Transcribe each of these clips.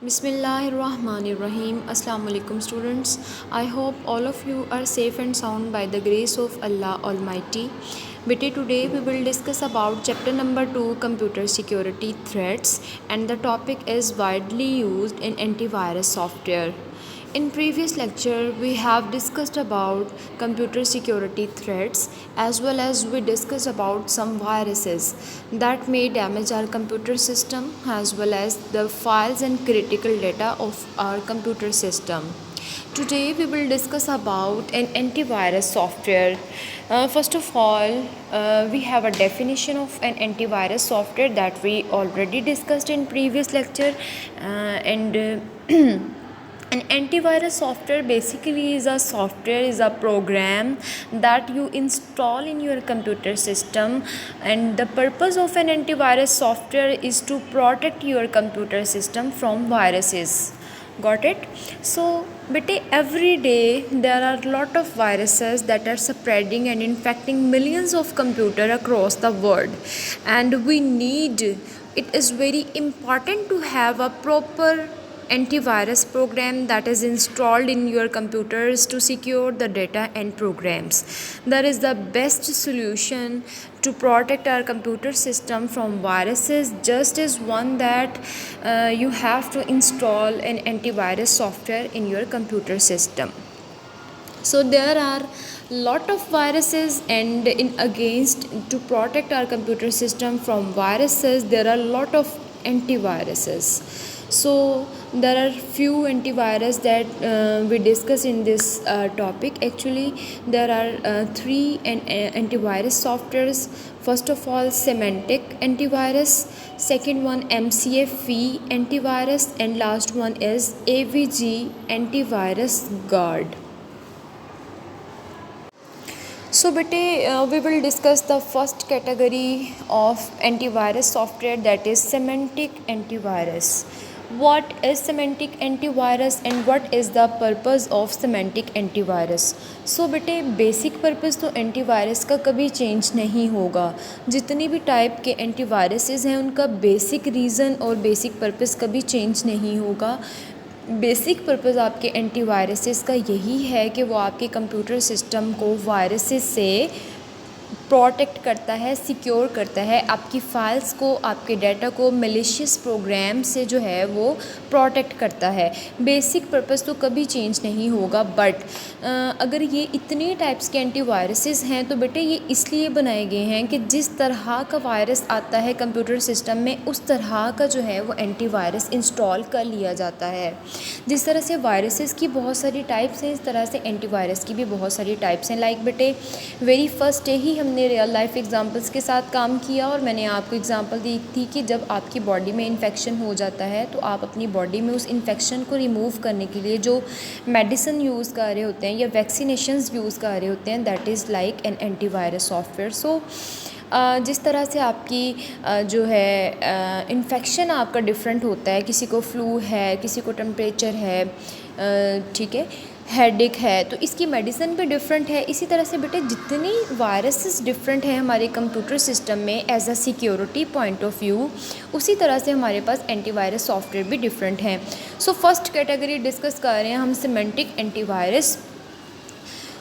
Bismillahirrahmanirrahim. Assalamu alaikum students. I hope all of you are safe and sound by the grace of Allah Almighty. Bete, today we will discuss about chapter number 2, computer security threats, and the topic is widely used in antivirus software. In previous lecture we have discussed about computer security threats, as well as we discussed about some viruses that may damage our computer system as well as the files and critical data of our computer system. Today we will discuss about an antivirus software. First of all, we have a definition of an antivirus software that we already discussed in previous lecture, and an antivirus software basically is a program that you install in your computer system, and the purpose of an antivirus software is to protect your computer system from viruses. Got it? So bete, every day there are a lot of viruses that are spreading and infecting millions of computers across the world, and it is very important to have a proper antivirus program that is installed in your computers to secure the data and programs. That is the best solution to protect our computer system from viruses, just as one that you have to install an antivirus software in your computer system. So there are lot of viruses, and to protect our computer system from viruses there are lot of antiviruses. So there are few antivirus that we discuss in this topic. Actually there are three antivirus softwares. First of all, Symantec antivirus, second one MCAFE antivirus, and last one is AVG antivirus guard. So bete, we will discuss the first category of antivirus software, that is Symantec antivirus. What is Symantec antivirus and what is the purpose of Symantec antivirus? So bete, basic purpose तो antivirus का कभी change नहीं होगा. जितनी भी type के antiviruses हैं उनका बेसिक रीज़न और बेसिक पर्पज़ कभी चेंज नहीं होगा. बेसिक पर्पज़ आपके एंटीवायरसेस का यही है कि वो आपके कंप्यूटर सिस्टम को वायरसेस से प्रोटेक्ट करता है, सिक्योर करता है, आपकी फ़ाइल्स को, आपके डाटा को मैलिशियस प्रोग्राम से जो है वो प्रोटेक्ट करता है. बेसिक पर्पज़ तो कभी चेंज नहीं होगा. बट अगर ये इतने टाइप्स के एंटीवायरसेस हैं तो बेटे ये इसलिए बनाए गए हैं कि जिस तरह का वायरस आता है कंप्यूटर सिस्टम में उस तरह का जो है वो एंटीवायरस इंस्टॉल कर लिया जाता है. जिस तरह से वायरसेस की बहुत सारी टाइप्स हैं, इस तरह से एंटीवायरस की भी बहुत सारी टाइप्स हैं. लाइक बेटे, वेरी फर्स्ट डे ही हमने रियल लाइफ एग्जांपल्स के साथ काम किया और मैंने आपको एग्जांपल दी थी कि जब आपकी बॉडी में इन्फेक्शन हो जाता है तो आप अपनी बॉडी में उस इन्फेक्शन को रिमूव करने के लिए जो मेडिसिन यूज़ कर रहे होते हैं या वैक्सीनेशंस यूज़ कर रहे होते हैं, that is like an antivirus software. So जिस तरह से आपकी जो है इन्फेक्शन आपका डिफरेंट होता है, किसी को फ्लू है, किसी को टेम्परेचर है, ठीक है, हेडेक है, तो इसकी मेडिसिन भी डिफरेंट है. इसी तरह से बेटे जितनी वायरसेस डिफरेंट हैं हमारे कंप्यूटर सिस्टम में as a security point of view, उसी तरह से हमारे पास एंटीवायरस सॉफ्टवेयर भी डिफरेंट हैं. सो फर्स्ट कैटेगरी डिस्कस कर रहे हैं हम, Symantec antivirus.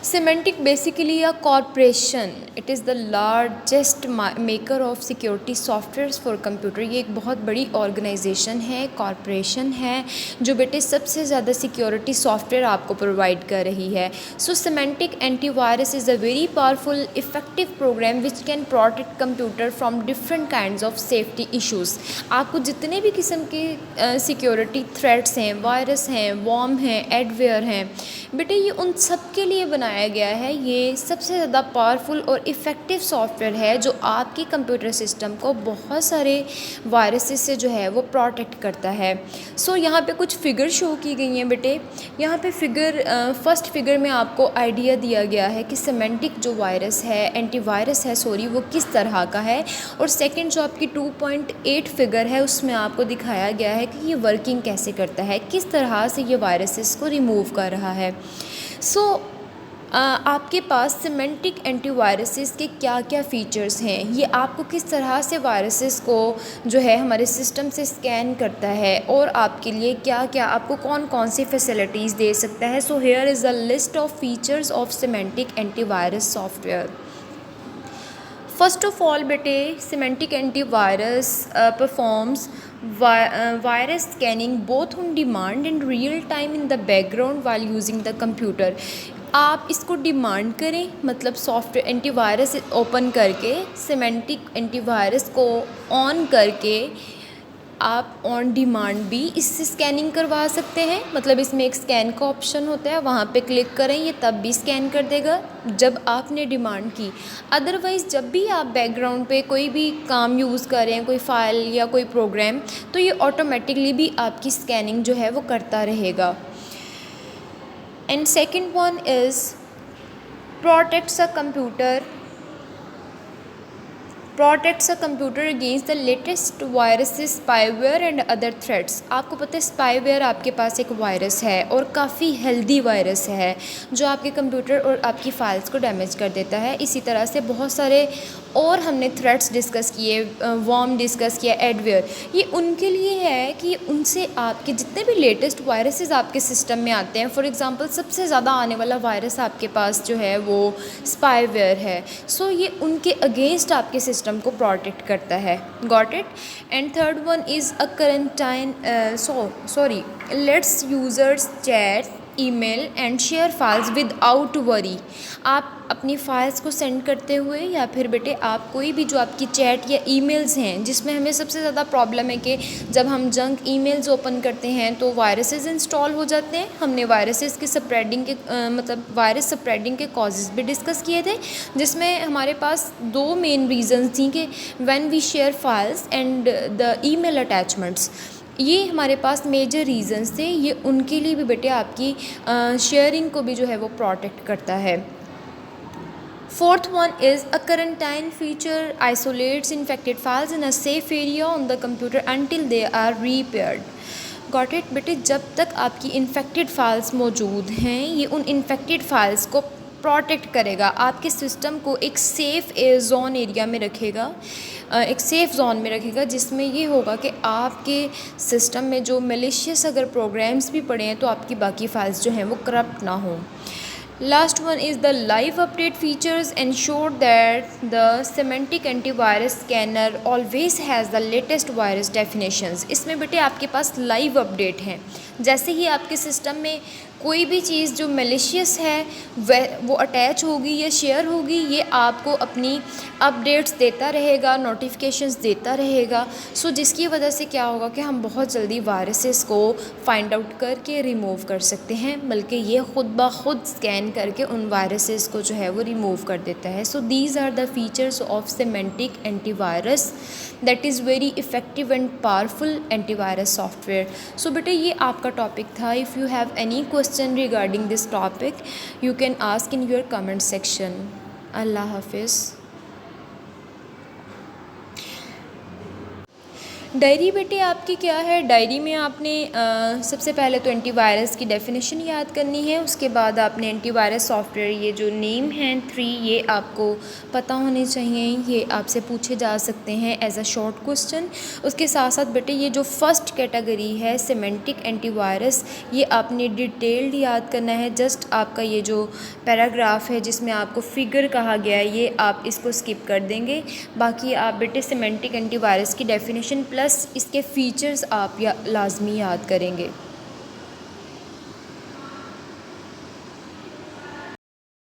Symantec basically a corporation. It is the largest maker of security softwares for computer. ये एक बहुत बड़ी ऑर्गेनाइजेशन है, कॉरपोरेशन है, जो बेटे सबसे ज़्यादा सिक्योरिटी सॉफ्टवेयर आपको प्रोवाइड कर रही है. सो Symantec antivirus is a very powerful, effective program which can protect computer from different kinds of safety issues. आपको जितने भी किस्म के सिक्योरिटी थ्रेट्स हैं, वायरस हैं, वॉर्म हैं, एडवेयर हैं, बेटे ये उन सब के लिए बनाया गया है. ये सबसे ज़्यादा पावरफुल और इफ़ेक्टिव सॉफ्टवेयर है जो आपके कंप्यूटर सिस्टम को बहुत सारे वायरसेस से जो है वो प्रोटेक्ट करता है. सो यहाँ पे कुछ फिगर शो की गई हैं बेटे. यहाँ पे फर्स्ट फिगर में आपको आइडिया दिया गया है कि सिमेंटिक जो वायरस है, एंटीवायरस है सॉरी, वो किस तरह का है. और सेकंड जो आपकी 2.8 फिगर है उसमें आपको दिखाया गया है कि ये वर्किंग कैसे करता है, किस तरह से ये वायरसेस को रिमूव कर रहा है. सो आपके पास सिमेंटिक एंटीवायरसेस के क्या क्या फ़ीचर्स हैं, ये आपको किस तरह से वायरसेस को जो है हमारे सिस्टम से स्कैन करता है और आपके लिए क्या क्या आपको कौन कौन सी फैसिलिटीज़ दे सकता है। So here is a list of features of Symantec antivirus software. First of all बेटे, Symantec antivirus performs virus scanning both on demand and real time in the background while using the computer. आप इसको demand करें, मतलब software antivirus open करके Symantec antivirus को on करके आप on demand भी इससे स्कैनिंग करवा सकते हैं। मतलब इसमें एक स्कैन का ऑप्शन होता है, वहाँ पे क्लिक करें, ये तब भी स्कैन कर देगा जब आपने डिमांड की। अदरवाइज़ जब भी आप बैकग्राउंड पे कोई भी काम यूज़ कर रहे हैं, कोई फ़ाइल या कोई प्रोग्राम, तो ये ऑटोमेटिकली भी आपकी स्कैनिंग जो है वो करता रहेगा। And second one is protects a computer against the latest viruses, spyware and other threats. आपको पता है स्पाईवेयर आपके पास एक वायरस है और काफ़ी हेल्दी वायरस है जो आपके कंप्यूटर और आपकी फ़ाइल्स को डैमेज कर देता है। इसी तरह से बहुत सारे और हमने थ्रेट्स डिस्कस किए, वर्म डिस्कस किया, एडवेयर। ये उनके लिए है कि उनसे आपके जितने भी लेटेस्ट वायरसेस आपके सिस्टम में आते हैं, फॉर एग्जांपल सबसे ज़्यादा आने वाला वायरस आपके पास जो है वो स्पाईवेयर है। सो ये उनके अगेंस्ट आपके सिस्टम को प्रोटेक्ट करता है। Got it. And third one is a quarantine let's users chat, email and share files without worry. आप अपनी फ़ाइल्स को सेंड करते हुए या फिर बेटे आप कोई भी जो आपकी चैट या ईमेल्स हैं, जिसमें हमें सबसे ज़्यादा प्रॉब्लम है कि जब हम जंक ईमेल्स ओपन करते हैं तो वायरसेस इंस्टॉल हो जाते हैं। हमने वायरसेस की स्प्रेडिंग के मतलब वायरस स्प्रेडिंग के कॉजेज़ भी डिस्कस किए थे, जिसमें हमारे पास दो मेन रीज़न्स थी कि when we share files and the email attachments, ये हमारे पास मेजर रीज़न्स थे। ये उनके लिए भी बेटे आपकी शेयरिंग को भी जो है वो प्रोटेक्ट करता है। Fourth one is a quarantine feature isolates infected files in a safe area on the computer until they are repaired. Got it बेटे, जब तक आपकी इन्फेक्टेड फाइल्स मौजूद हैं, ये उन इन्फेक्टेड फाइल्स को प्रोटेक्ट करेगा, आपके सिस्टम को एक सेफ़ जोन एरिया में रखेगा, एक सेफ़ जोन में रखेगा, जिसमें ये होगा कि आपके सिस्टम में जो मलिशियस अगर प्रोग्राम्स भी पड़े हैं तो आपकी बाकी फाइल्स जो हैं वो करप्ट ना हों। Last one is the live update features ensure that the semantic antivirus scanner always has the latest virus definitions। इसमें बेटे आपके पास लाइव अपडेट हैं, जैसे ही आपके सिस्टम में कोई भी चीज़ जो मेलिशियस है वो अटैच होगी या शेयर होगी, ये आपको अपनी अपडेट्स देता रहेगा, नोटिफिकेशंस देता रहेगा। सो जिसकी वजह से क्या होगा कि हम बहुत जल्दी वायरसेस को फाइंड आउट करके रिमूव कर सकते हैं, बल्कि ये ख़ुद ब खुद स्कैन करके उन वायरसेस को जो है वो रिमूव कर देता है। So these are the features of Symantec antivirus that is very effective and powerful antivirus software. So बेटे ये आपका टॉपिक था। If you have any question regarding this topic you can ask in your comment section. अल्लाह हाफिज़। डायरी बेटे आपकी क्या है, डायरी में आपने सबसे पहले तो एंटीवायरस की डेफिनेशन याद करनी है, उसके बाद आपने एंटीवायरस सॉफ्टवेयर ये जो नेम हैं 3 ये आपको पता होने चाहिए, ये आपसे पूछे जा सकते हैं एज अ शॉर्ट क्वेश्चन। उसके साथ साथ बेटे ये जो फर्स्ट कैटेगरी है सिमेंटिक एंटीवायरस, ये आपने डिटेल्ड याद करना है। जस्ट आपका ये जो पैराग्राफ है जिसमें आपको फिगर कहा गया है, ये आप इसको स्किप कर देंगे। बाकी आप बेटे सिमेंटिक एंटीवायरस की डेफिनेशन प्लस इसके फ़ीचर्स आप लाजमी याद करेंगे।